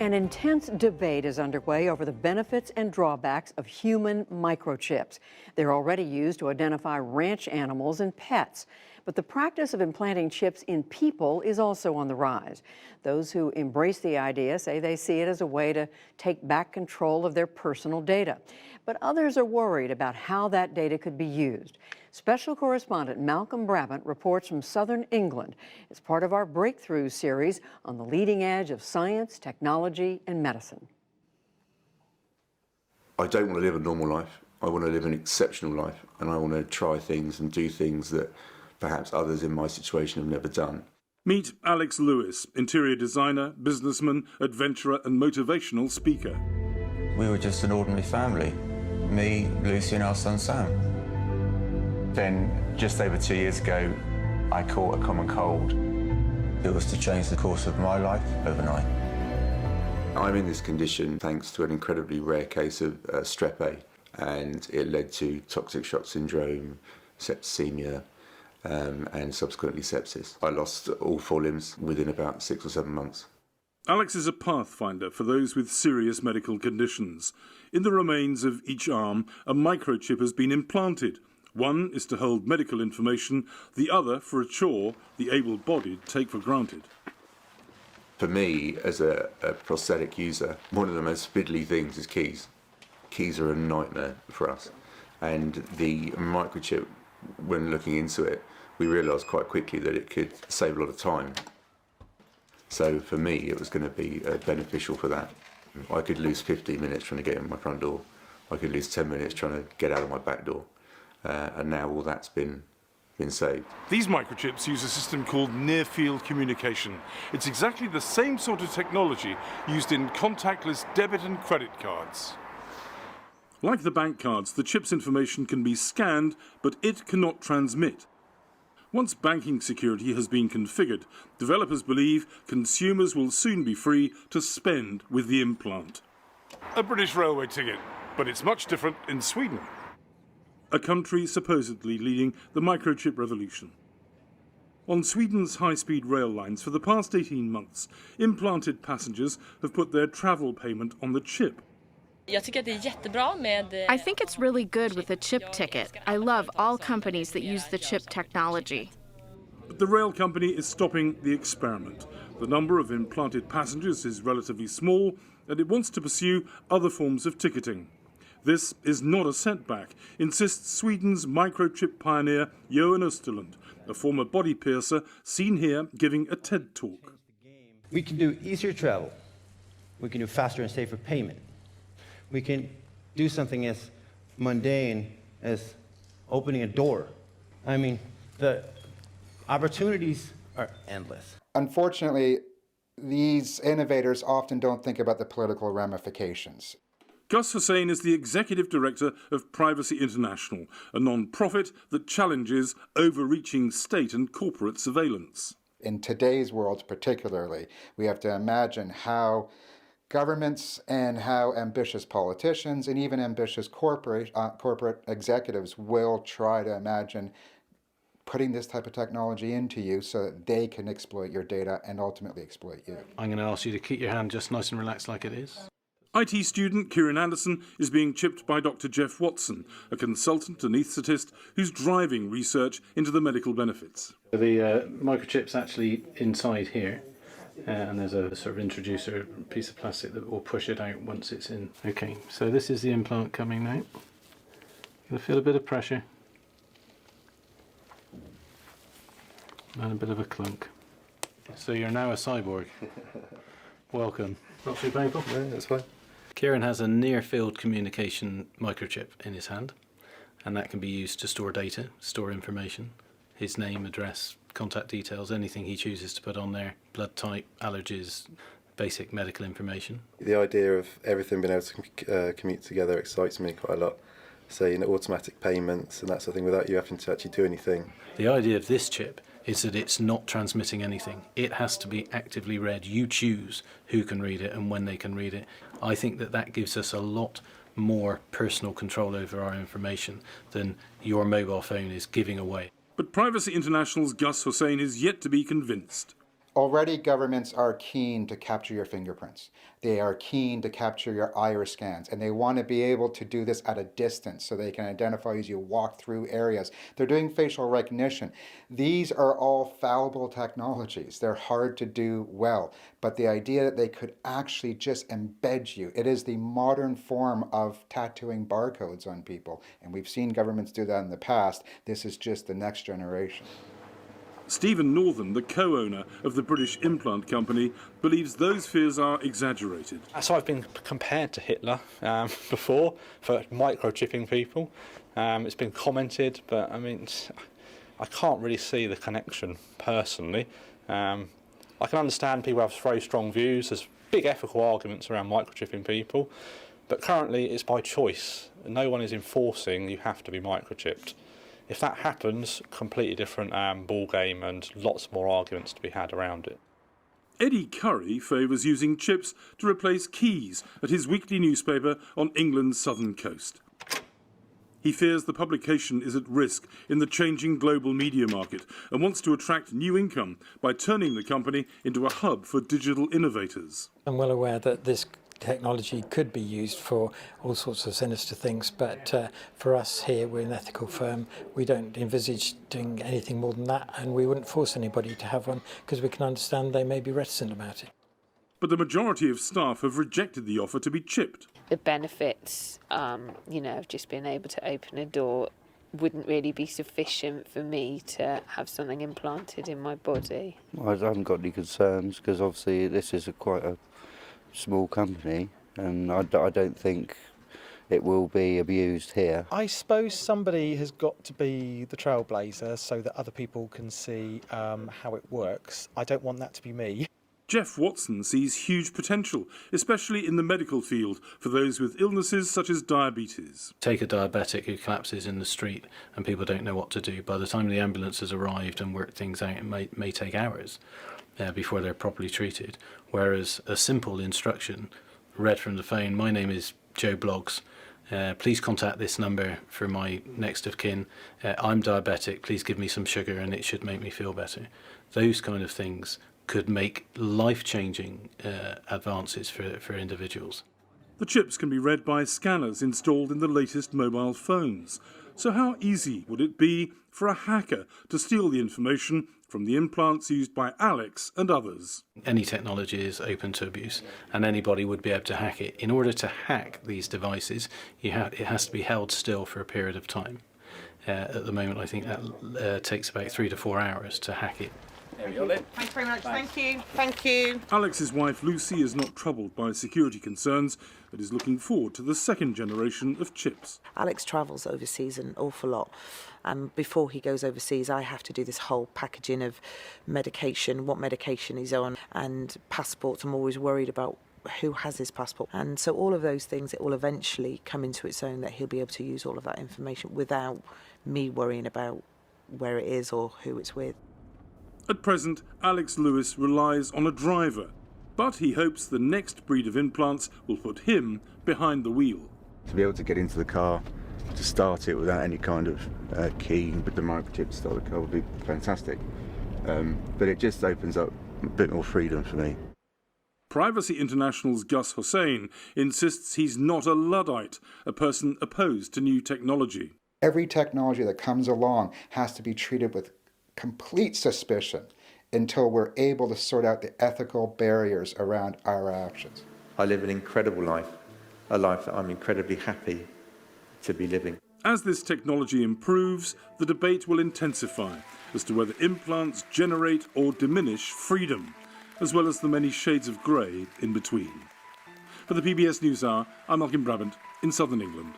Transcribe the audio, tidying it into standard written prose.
An intense debate is underway over the benefits and drawbacks of human microchips. They're already used to identify ranch animals and pets. But the practice of implanting chips in people is also on the rise. Those who embrace the idea say they see it as a way to take back control of their personal data. But others are worried about how that data could be used. Special correspondent Malcolm Brabant reports from southern England. It's part of our Breakthrough series on the leading edge of science, technology, and medicine. I don't want to live a normal life. I want to live an exceptional life, and I want to try things and do things that perhaps others in my situation have never done. Meet Alex Lewis, interior designer, businessman, adventurer and motivational speaker. We were just an ordinary family. Me, Lucy and our son Sam. Then, just over 2 years ago, I caught a common cold. It was to change the course of my life overnight. I'm in this condition thanks to an incredibly rare case of strep A, and it led to toxic shock syndrome, septicemia, and subsequently sepsis. I lost all 4 limbs within about 6 or 7 months. Alex is a pathfinder for those with serious medical conditions. In the remains of each arm, a microchip has been implanted. One is to hold medical information, the other for a chore the able-bodied take for granted. For me, as a prosthetic user, one of the most fiddly things is keys. Keys are a nightmare for us. And the microchip, when looking into it, we realised quite quickly that it could save a lot of time. So for me, it was going to be beneficial for that. I could lose 15 minutes trying to get in my front door. I could lose 10 minutes trying to get out of my back door. And now all that's been saved. These microchips use a system called near-field communication. It's exactly the same sort of technology used in contactless debit and credit cards. Like the bank cards, the chip's information can be scanned, but it cannot transmit. Once banking security has been configured, developers believe consumers will soon be free to spend with the implant. A British railway ticket, but it's much different in Sweden, a country supposedly leading the microchip revolution. On Sweden's high-speed rail lines for the past 18 months, implanted passengers have put their travel payment on the chip. I think it's really good with a chip ticket. I love all companies that use the chip technology. But the rail company is stopping the experiment. The number of implanted passengers is relatively small, and it wants to pursue other forms of ticketing. This is not a setback, insists Sweden's microchip pioneer Johan Österlund, a former body piercer seen here giving a TED talk. We can do easier travel. We can do faster and safer payment. We can do something as mundane as opening a door. I mean, the opportunities are endless. Unfortunately, these innovators often don't think about the political ramifications. Gus Hussain is the executive director of Privacy International, a non-profit that challenges overreaching state and corporate surveillance. In today's world particularly, we have to imagine how governments and how ambitious politicians and even ambitious corporate executives will try to imagine putting this type of technology into you so that they can exploit your data and ultimately exploit you. I'm going to ask you to keep your hand just nice and relaxed like it is. IT student Kieran Anderson is being chipped by Dr. Jeff Watson, a consultant anaesthetist who's driving research into the medical benefits. The microchip's actually inside here. And there's a sort of introducer piece of plastic that will push it out once it's in. Okay, so this is the implant coming now. You'll feel a bit of pressure. And a bit of a clunk. So you're now a cyborg. Welcome. Not too painful? No, that's fine. Kieran has a near-field communication microchip in his hand, and that can be used to store data, store information, his name, address, contact details, anything he chooses to put on there, blood type, allergies, basic medical information. The idea of everything being able to commute together excites me quite a lot. So, automatic payments and that sort of thing without you having to actually do anything. The idea of this chip is that it's not transmitting anything. It has to be actively read. You choose who can read it and when they can read it. I think that gives us a lot more personal control over our information than your mobile phone is giving away. But Privacy International's Gus Hussain is yet to be convinced. Already governments are keen to capture your fingerprints. They are keen to capture your iris scans, and they want to be able to do this at a distance so they can identify as you walk through areas. They're doing facial recognition. These are all fallible technologies. They're hard to do well, but the idea that they could actually just embed you, it is the modern form of tattooing barcodes on people, and we've seen governments do that in the past. This is just the next generation. Stephen Northern, the co-owner of the British implant company, believes those fears are exaggerated. So I've been compared to Hitler before for microchipping people. It's been commented, but I mean, I can't really see the connection personally. I can understand people have very strong views. There's big ethical arguments around microchipping people, but currently it's by choice. No one is enforcing you have to be microchipped. If that happens, completely different ball game and lots more arguments to be had around it. Eddie Curry favours using chips to replace keys at his weekly newspaper on England's southern coast. He fears the publication is at risk in the changing global media market and wants to attract new income by turning the company into a hub for digital innovators. I'm well aware that this technology could be used for all sorts of sinister things, but for us here, we're an ethical firm. We don't envisage doing anything more than that, and we wouldn't force anybody to have one because we can understand they may be reticent about it. But the majority of staff have rejected the offer to be chipped. The benefits, of just being able to open a door wouldn't really be sufficient for me to have something implanted in my body. I haven't got any concerns because obviously this is quite a small company, and I don't think it will be abused here. I suppose somebody has got to be the trailblazer so that other people can see how it works. I don't want that to be me. Jeff Watson sees huge potential, especially in the medical field, for those with illnesses such as diabetes. Take a diabetic who collapses in the street and people don't know what to do. By the time the ambulance has arrived and worked things out, it may take hours before they're properly treated. Whereas a simple instruction read from the phone, my name is Joe Bloggs, please contact this number for my next of kin, I'm diabetic, please give me some sugar and it should make me feel better. Those kind of things could make life-changing advances for individuals. The chips can be read by scanners installed in the latest mobile phones. So how easy would it be for a hacker to steal the information from the implants used by Alex and others? Any technology is open to abuse, and anybody would be able to hack it. In order to hack these devices, it has to be held still for a period of time. At the moment, I think that takes about 3 to 4 hours to hack it. Thanks very much. Thank you. Thank you. Alex's wife Lucy is not troubled by security concerns and is looking forward to the second generation of chips. Alex travels overseas an awful lot. And before he goes overseas, I have to do this whole packaging of medication, what medication he's on, and passports. I'm always worried about who has his passport. And so all of those things, it will eventually come into its own that he'll be able to use all of that information without me worrying about where it is or who it's with. At present, Alex Lewis relies on a driver, but he hopes the next breed of implants will put him behind the wheel. To be able to get into the car, to start it without any kind of key, but the microchip to start the car would be fantastic. But it just opens up a bit more freedom for me. Privacy International's Gus Hussain insists he's not a Luddite, a person opposed to new technology. Every technology that comes along has to be treated with complete suspicion until we're able to sort out the ethical barriers around our actions. I live an incredible life, a life that I'm incredibly happy to be living. As this technology improves, the debate will intensify as to whether implants generate or diminish freedom, as well as the many shades of grey in between. For the PBS NewsHour, I'm Malcolm Brabant in southern England.